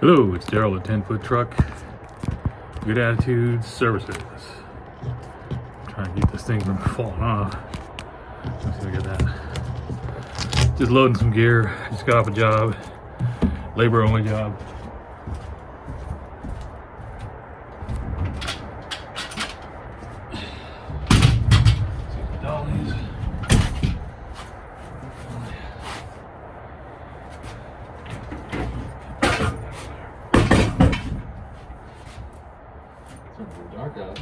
Hello, it's Daryl at 10 Foot Truck. Good Attitude Services. Trying to keep this thing from falling off. Let's see, look at that. Just loading some gear. Just got off a job. Labor only job. See the dollies. It's a little dark out.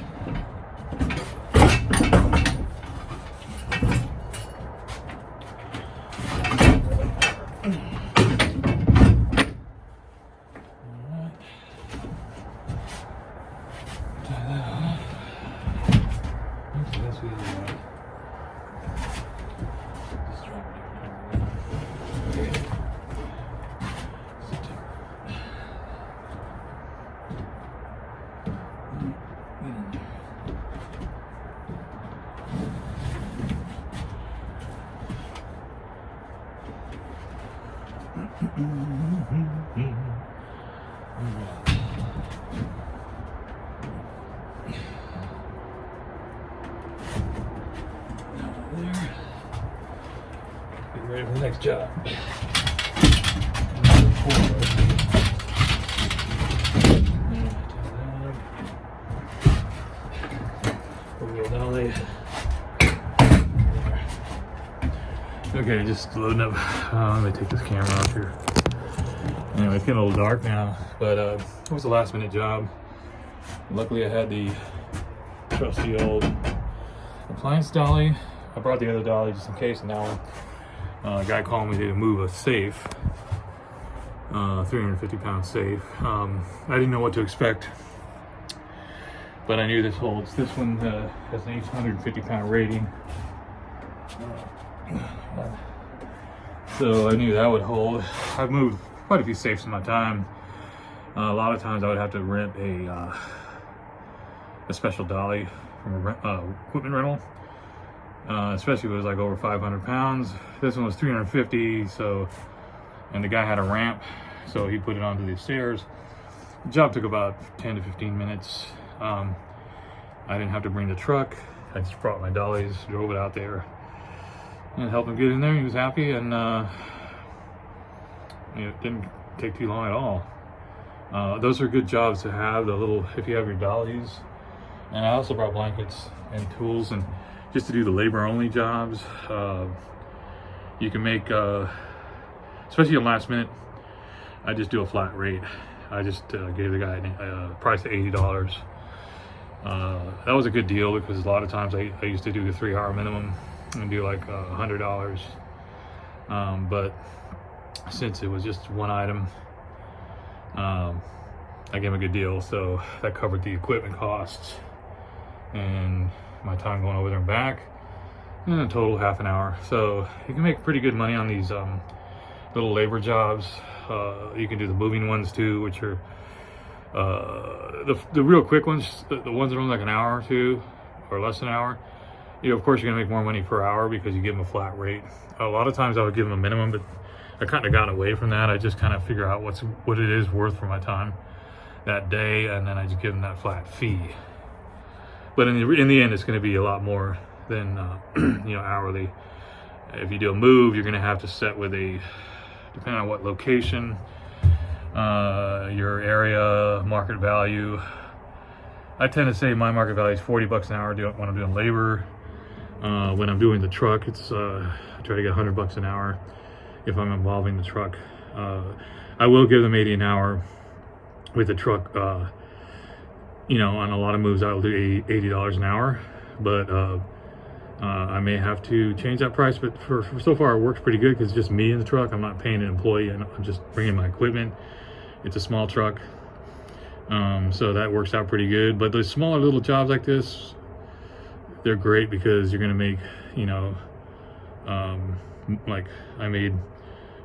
Get ready for the next job. Okay, just loading up. Let me take this camera off here. Anyway, it's getting a little dark now, but it was a last minute job. Luckily, I had the trusty old appliance dolly. I brought the other dolly just in case, and now a guy called me to move a safe, 350-pound safe. I didn't know what to expect, but I knew this holds. This one has an 850-pound rating. So I knew that would hold. I've moved quite a few safes in my time. A lot of times I would have to rent a special dolly from a equipment rental, especially if it was like over 500 pounds. This one was 350, so, and the guy had a ramp, so he put it onto the stairs. The job took about 10 to 15 minutes. I didn't have to bring the truck. I just brought my dollies, drove it out there, and helped him get in there. He was happy, and it didn't take too long at all. Those are good jobs to have, the little, if you have your dollies. And I also brought blankets and tools, and just to do the labor only jobs. You can make, especially on last minute, I just do a flat rate. I just gave the guy a price of $80. That was a good deal because a lot of times I used to do the 3-hour minimum and do like $100. But since it was just one item, I gave him a good deal, so that covered the equipment costs and my time going over there and back, and a total half an hour. So you can make pretty good money on these little labor jobs. You can do the moving ones too, which are the real quick ones, the ones that are only like an hour or two or less than an hour. Of course you're gonna make more money per hour because you give them a flat rate. A lot of times I would give them a minimum, but I kind of got away from that. I just kind of figure out what it is worth for my time that day, and then I just give them that flat fee. But in the end, it's going to be a lot more than hourly. If you do a move, you're going to have to set with depending on what location, your area, market value. I tend to say my market value is $40 an hour when I'm doing labor. When I'm doing the truck, it's I try to get $100 an hour if I'm involving the truck. I will give them 80 an hour with the truck. On a lot of moves I'll do $80 an hour, but I may have to change that price. But for so far it works pretty good because it's just me in the truck. I'm not paying an employee, and I'm just bringing my equipment. It's a small truck, so that works out pretty good. But those smaller little jobs like this, they're great because you're gonna make, like I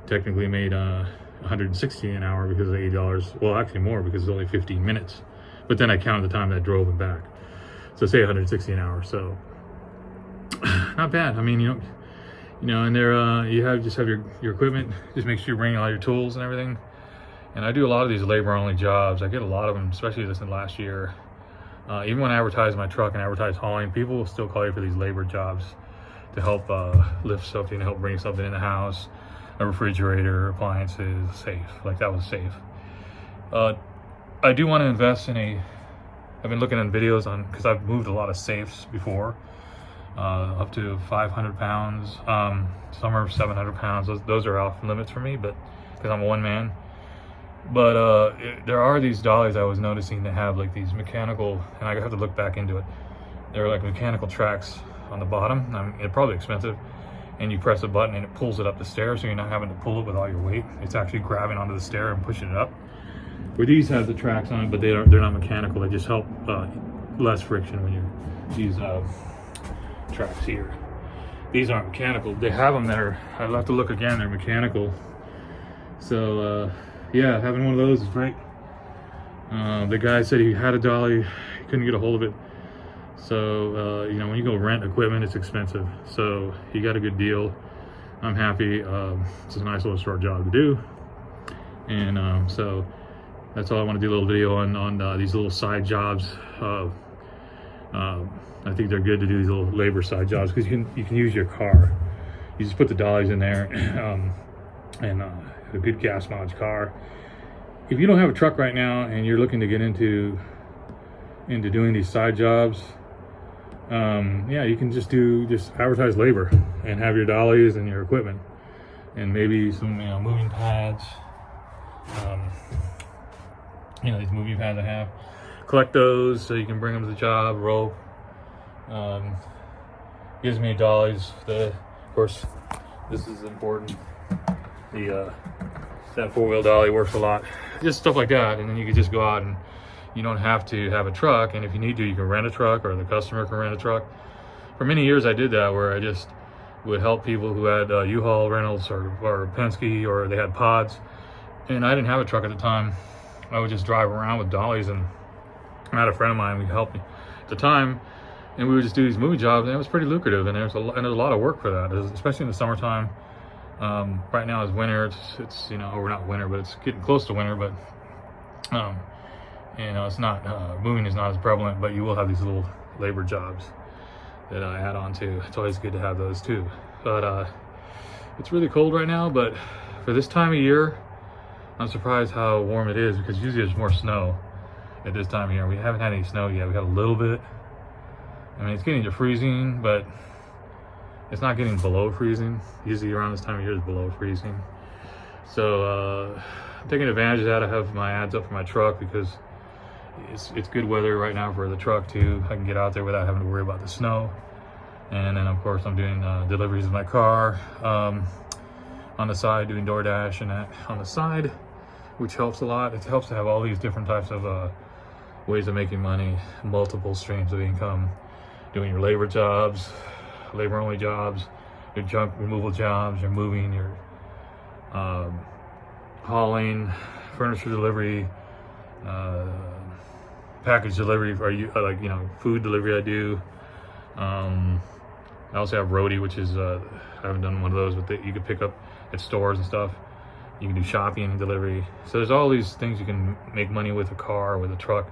technically made 160 an hour because of $80. Well, actually more because it's only 15 minutes. But then I counted the time that I drove and back. So say 160 an hour. So not bad. I mean, and there you just have your equipment. Just make sure you bring all your tools and everything. And I do a lot of these labor-only jobs. I get a lot of them, especially this in last year. Even when I advertise my truck and advertise hauling, people will still call you for these labor jobs to help lift something, to help bring something in the house, a refrigerator, appliances, safe. Like that was safe. I do want to invest in I've been looking at videos on, because I've moved a lot of safes before, up to 500 pounds, some are 700 pounds. Those are off limits for me, but because I'm a one man. But there are these dollies I was noticing that have like these mechanical, and I have to look back into it. They're like mechanical tracks on the bottom. They're probably expensive, and you press a button and it pulls it up the stair, so you're not having to pull it with all your weight. It's actually grabbing onto the stair and pushing it up. Where these have the tracks on it, but they're not mechanical. They just help less friction when you use tracks here. These aren't mechanical. They have them that are, I'll have to look again, they're mechanical. So yeah, having one of those is great. The guy said he had a dolly, he couldn't get a hold of it. So you know, when you go rent equipment, it's expensive. So he got a good deal. I'm happy. It's a nice little short job to do. And so that's all I want to do, a little video on these little side jobs. I think they're good to do these little labor side jobs because you can use your car. You just put the dollies in there and a good gas mileage car. If you don't have a truck right now and you're looking to get into doing these side jobs, yeah, you can just advertise labor and have your dollies and your equipment and maybe some moving pads. These moving pads I have. Collect those so you can bring them to the job. Rope. Gives me dollies. Of course, this is important. That 4-wheel dolly works a lot. Just stuff like that, and then you can just go out and you don't have to have a truck. And if you need to, you can rent a truck, or the customer can rent a truck. For many years, I did that, where I just would help people who had U-Haul rentals or Penske, or they had pods, and I didn't have a truck at the time. I would just drive around with dollies, and I had a friend of mine who helped me at the time, and we would just do these movie jobs, and it was pretty lucrative, and there's a lot of work for that, especially in the summertime. Right now is winter. It's we're not winter, but it's getting close to winter. But it's not moving is not as prevalent, but you will have these little labor jobs that I add on to. It's always good to have those too. But it's really cold right now, but for this time of year, I'm surprised how warm it is, because usually there's more snow at this time of year. We haven't had any snow yet. We got a little bit. I mean, it's getting to freezing, but it's not getting below freezing. Usually around this time of year is below freezing. So I'm taking advantage of that. I have my ads up for my truck because it's good weather right now for the truck too. I can get out there without having to worry about the snow. And then of course I'm doing deliveries of my car on the side, doing DoorDash and that on the side, which helps a lot. It helps to have all these different types of ways of making money, multiple streams of income, doing your labor jobs, labor only jobs, your junk removal jobs, your moving, your hauling, furniture delivery, package delivery, or food delivery I do. I also have roadie, which is I haven't done one of those, but you can pick up at stores and stuff. You can do shopping and delivery. So there's all these things you can make money with a car, with a truck,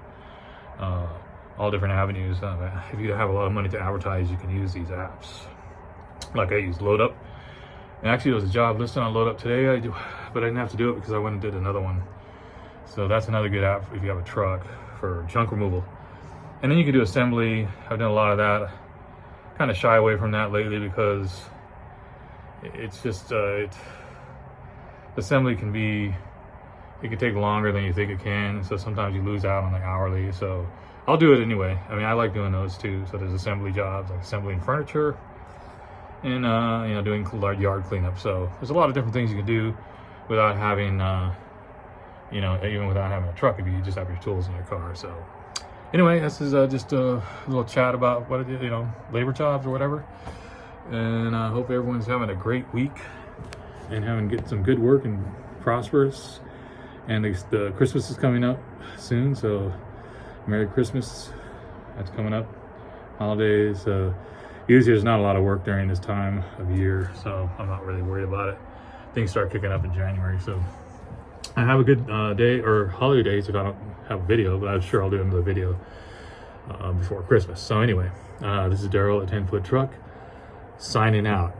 all different avenues. If you have a lot of money to advertise, you can use these apps. Like I use LoadUp. And actually there was a job listed on LoadUp today, but I didn't have to do it because I went and did another one. So that's another good app if you have a truck for junk removal. And then you can do assembly. I've done a lot of that. Kind of shy away from that lately because it's just assembly it can take longer than you think it can, so sometimes you lose out on the hourly. So I'll do it anyway. I mean, I like doing those too. So there's assembly jobs, like assembling furniture and doing yard cleanup. So there's a lot of different things you can do without having even without having a truck, if you just have your tools in your car. So anyway, this is just a little chat about what labor jobs or whatever. And I hope everyone's having a great week and get some good work and prosperous. And the Christmas is coming up soon, so Merry Christmas. That's coming up. Holidays. Usually there's not a lot of work during this time of year, so I'm not really worried about it. Things start kicking up in January, so have a good day or holidays if I don't have a video, but I'm sure I'll do another video before Christmas. So anyway, this is Daryl at 10 Foot Truck signing out.